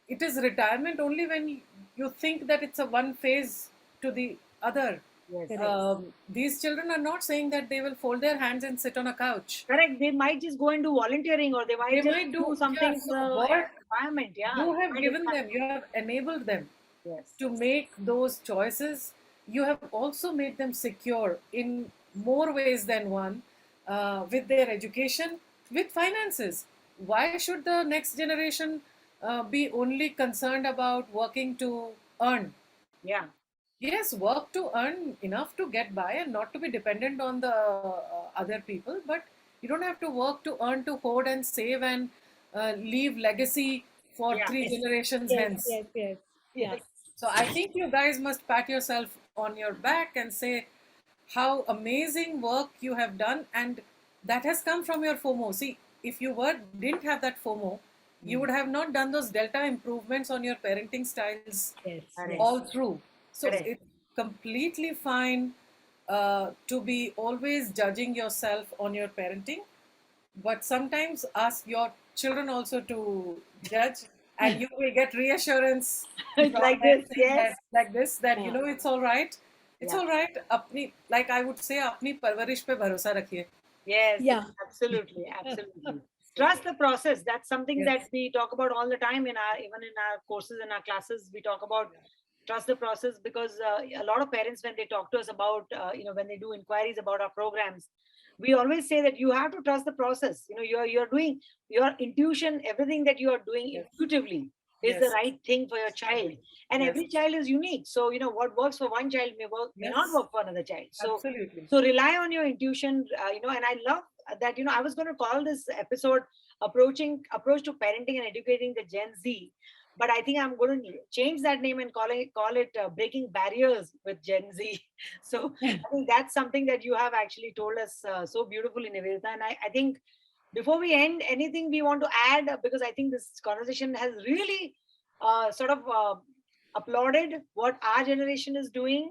it is retirement only when you think that it's a one phase to the other. Yes. Correct. These children are not saying that they will fold their hands and sit on a couch. Correct. They might just go and do volunteering, or they They might just might do do, yeah. something So for the what environment. Yeah. you They have might given impact. them, you have enabled them Yes. to make those choices. You have also made them secure in more ways than one, with their education, with finances. Why should the next generation be only concerned about working to earn? Yeah. Yes, work to earn enough to get by and not to be dependent on the other people, but you don't have to work to earn, to hoard and save and leave legacy for Yeah. three Yes. generations Yes. hence. Yes. Yes. Yeah. Yes. So I think you guys must pat yourself on your back and say how amazing work you have done, and that has come from your FOMO. See, if you didn't have that FOMO, you would have not done those delta improvements on your parenting styles Yes. Correct. Yes. all through. So Correct. it's completely fine to be always judging yourself on your parenting, but sometimes ask your children also to judge, and you will get reassurance It's from like them this. saying Yes. that, like this, that Yeah. it's all right. It's Yeah. all right. अपनी, like I would say, अपनी परवरिश पे भरोसा रखिए. Yes. Yeah. Absolutely. Absolutely. Trust the process. That's something that Yes. we talk about all the time in our, even in our courses, in our classes. We talk about trust the process, because a lot of parents, when they talk to us about, when they do inquiries about our programs, we always say that you have to trust the process. You're doing your intuition, everything that you are doing Yes. intuitively is the Yes. right thing for your child. And Yes. every child is unique. So, what works for one child may not Yes. work for another child. So, Absolutely. rely on your intuition, and I love that, I was going to call this episode approach to parenting and educating the Gen Z, but I think I'm going to change that name and call it breaking barriers with Gen Z. So I think that's something that you have actually told us so beautifully, Nivedita. And I think before we end, anything we want to add, because I think this conversation has really sort of applauded what our generation is doing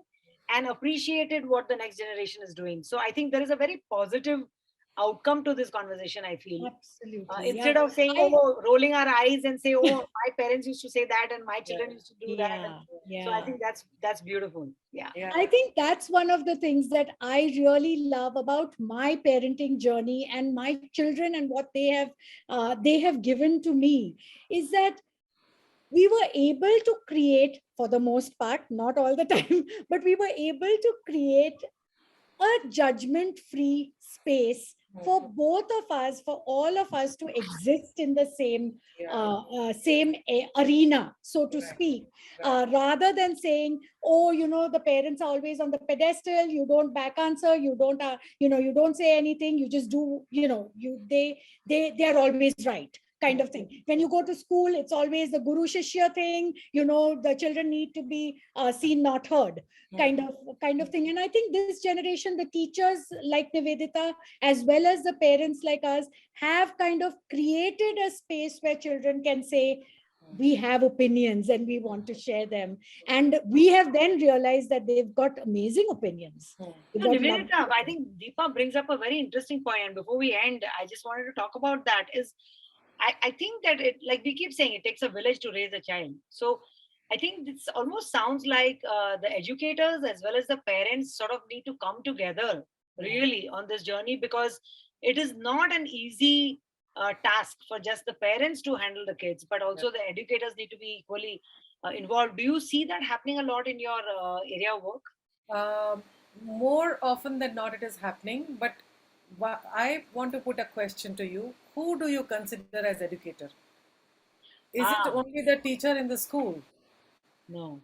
and appreciated what the next generation is doing. So I think there is a very positive outcome to this conversation, I feel. Absolutely. Yeah. Instead of saying, I, oh, rolling our eyes and say, oh, my parents used to say that and my children used to do that. And yeah. so I Yeah. think that's beautiful. Yeah. Yeah. I think that's one of the things that I really love about my parenting journey and my children and what they have given to me is that we were able to create, for the most part, not all the time, but we were able to create a judgment free space for both of us, for all of us to exist in the same arena, so to speak, rather than saying, oh, the parents are always on the pedestal, you don't back answer, you don't you don't say anything, you just do, they are always right, kind of thing. When you go to school, it's always the guru shishya thing, the children need to be seen, not heard, kind of thing. And I think this generation, the teachers like Nivedita, as well as the parents like us, have kind of created a space where children can say, we have opinions and we want to share them. And we have then realized that they've got amazing opinions. They've got lovely Nivedita, I think Deepa brings up a very interesting point. And before we end, I just wanted to talk about that. I think that like we keep saying, it takes a village to raise a child. So I think this almost sounds like the educators as well as the parents sort of need to come together really on this journey, because it is not an easy task for just the parents to handle the kids, but also the educators need to be equally involved. Do you see that happening a lot in your area of work? more often than not it is happening, but I want to put a question to you. Who do you consider as educator? Is it Ah, only the teacher in the school? no.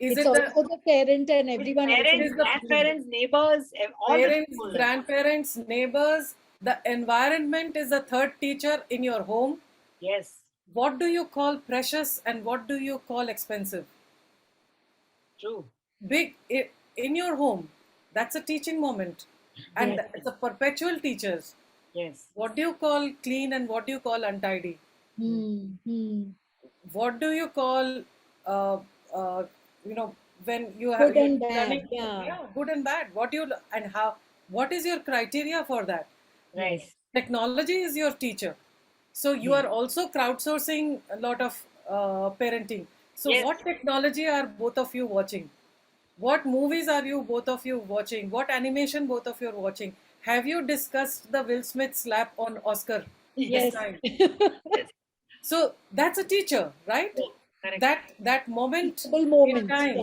Is It's it the also the parent and It's everyone else it parents, is the involved. grandparents, neighbors, all the parents, people. grandparents, neighbors? The environment is the third teacher in your home. Yes, What do you call precious and what do you call expensive? true. Big in your home, that's a teaching moment, and Yes. it's a perpetual teachers. Yes. What do you call clean and what do you call untidy? Hmm. What do you call uh, uh, you know when Good you're and bad. learning, Yeah. yeah, good and bad, what you and how, what is your criteria for that? Right. Yes. Technology is your teacher, so you Yes. are also crowdsourcing a lot of parenting. So Yes. what technology are both of you watching? What movies are you both of you watching? What animation both of you are watching? Have you discussed the Will Smith slap on Oscar this Yes. time? Yes. So that's a teacher, right? Yeah. Correct. That moment Teachable in moments. time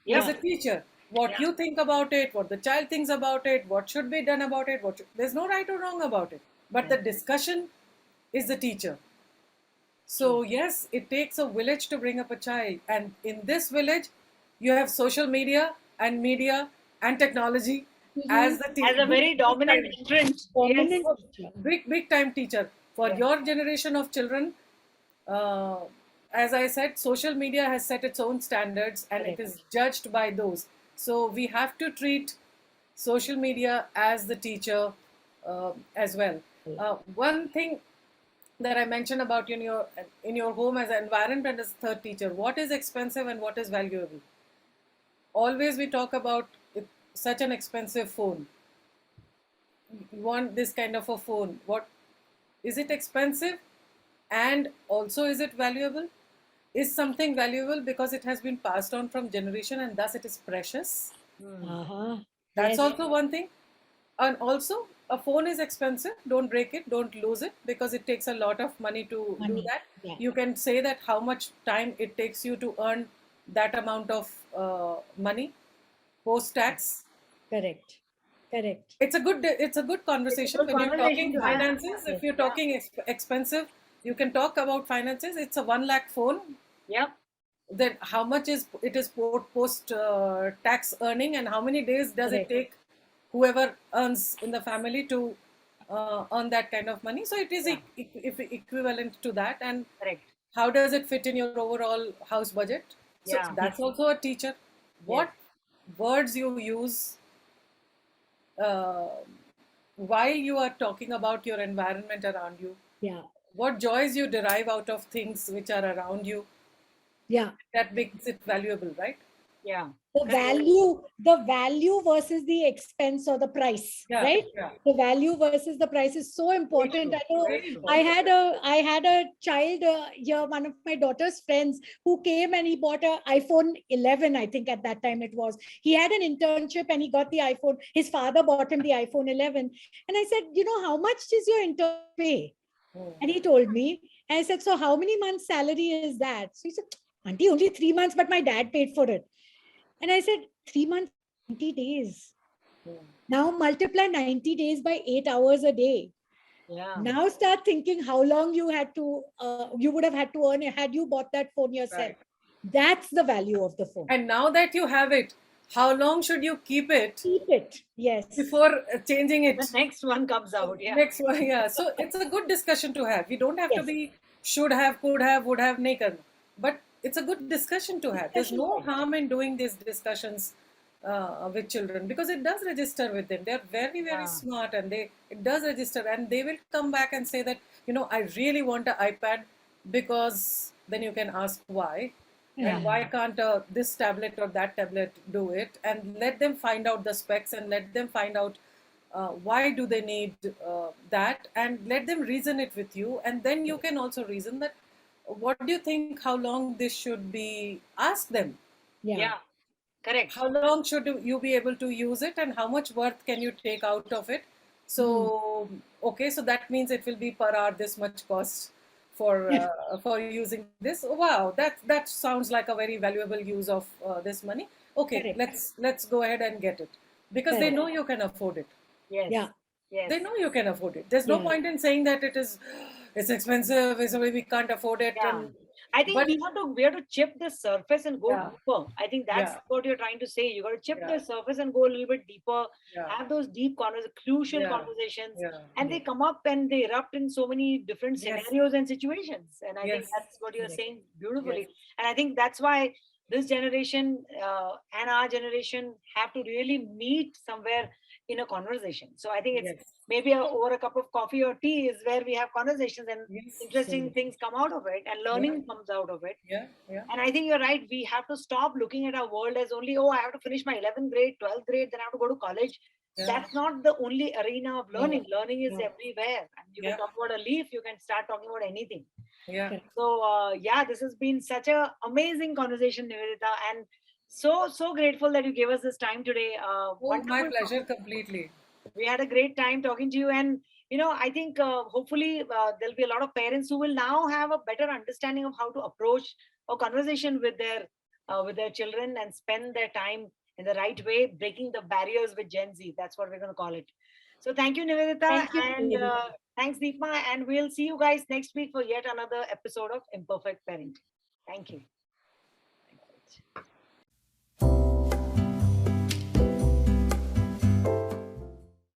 Yeah. is Yeah. a teacher. What Yeah. you think about it, what the child thinks about it, what should be done about it, there's no right or wrong about it. But the Yeah. discussion is the teacher. True. So yes, it takes a village to bring up a child, and in this village, you have social media and technology Mhm. as the As a very big dominant time, entrant. Yes. Dominant teacher. big time teacher for Yeah. your generation of children. uh, as I said, social media has set its own standards and it Correct. is judged by those. So we have to treat social media as the teacher as well. One thing that I mentioned about in your home as an environment as third teacher, what is expensive and what is valuable? Always we talk about such an expensive phone. You want this kind of a phone. What is it expensive? And also, is it valuable? Is something valuable because it has been passed on from generation and thus it is precious? Hmm. Uh-huh. That's Yes. also one thing. And also, a phone is expensive. Don't break it, don't lose it, because it takes a lot of money to do Money. that. Yeah. You can say that how much time it takes you to earn that amount of money post tax. Correct. Correct. It's a good It's a conversation good when you're conversation talking to have. finances. Yes. If you're Yeah. talking expensive, you can talk about finances. It's a 1 lakh phone. Yep. Then how much is it is post tax earning, and how many days does it Correct. take whoever earns in the family to earn that kind of money? So it is Yeah. equivalent to that. And Correct. how does it fit in your overall house budget? So Yeah. that's also a teacher. Yes. What words you use uh, while you are talking about your environment around you, Yeah. what joys you derive out of things which are around you, Yeah. that makes it valuable, right? Yeah. The Correct. value versus the expense or the price, Yeah, right? yeah. The value versus the price is so Very important. true. I know Very true. I had a child here, one of my daughter's friends, who came and he bought a iPhone 11. I think at that time it was. He had an internship and he got the iPhone. His father bought him the iPhone 11, and I said, how much does your intern pay? Hmm. And he told me, and I said, so how many months' salary is that? So he said, Auntie, only 3 months, but my dad paid for it. And I said, 3 months, 90 days. Now multiply 90 days by 8 hours a day. Yeah. Now start thinking how long you would have had to earn had you bought that phone yourself. Right. That's the value of the phone. And now that you have it, how long should you keep it Keep it. Yes. before changing The it? next one comes out. Yeah. Next one, yeah. So it's a good discussion to have. We don't have to Yes. be should have, could have, would have, naked, but it's a good discussion to have. There's Discussion no to have. harm in doing these discussions with children, because it does register with them. They're very, very Yeah. smart, and it does register, and they will come back and say that, I really want an iPad, because then you can ask why. Yeah. And why can't this tablet or that tablet do it? And let them find out the specs, and let them find out why do they need that, and let them reason it with you. And then you can also reason that, what do you think, how long this should be? Ask them, Yeah. Yeah. Correct. how long should you be able to use it, and how much worth can you take out of it? So okay, so that means it will be per hour this much cost for using this. Oh, wow, that sounds like a very valuable use of this money. Okay, Correct. let's go ahead and get it. because they Correct. know you can afford it. Yes. Yeah. Yes. They know you can afford it. There's no Yeah. point in saying that it's expensive, we can't afford it. Yeah. And I think but we have to chip the surface and go yeah, deeper. I think that's yeah, what you're trying to say. You got to chip yeah, the surface and go a little bit deeper, yeah, have those deep crucial yeah, conversations, yeah, and they come up and they erupt in so many different yes, scenarios and situations. And I think yes, that's what you're Correct. saying yes, beautifully. And I think that's why this generation and our generation have to really meet somewhere in a conversation. So I think it's yes, maybe over a cup of coffee or tea is where we have conversations and yes, interesting things come out of it and yeah, learning comes out of it. yeah, yeah, And I think you're right. We have to stop looking at our world as only, oh, I have to finish my 11th grade, 12th grade, then I have to go to college. yeah, That's not the only arena of no, learning. Learning is no, everywhere. And you can yeah, talk about a leaf, you can start talking about anything. yeah. Correct. So, yeah, this has been such a amazing conversation, Nivedita. And so grateful that you gave us this time today. Oh, my Wonderful pleasure talking. completely. We had a great time talking to you. And, I think hopefully there'll be a lot of parents who will now have a better understanding of how to approach a conversation with their children and spend their time in the right way, breaking the barriers with Gen Z. That's what we're going to call it. So thank you, Nivedita, Thank you, and Nidhi. thanks, Deepma. And we'll see you guys next week for yet another episode of Imperfect Parenting. Thank you.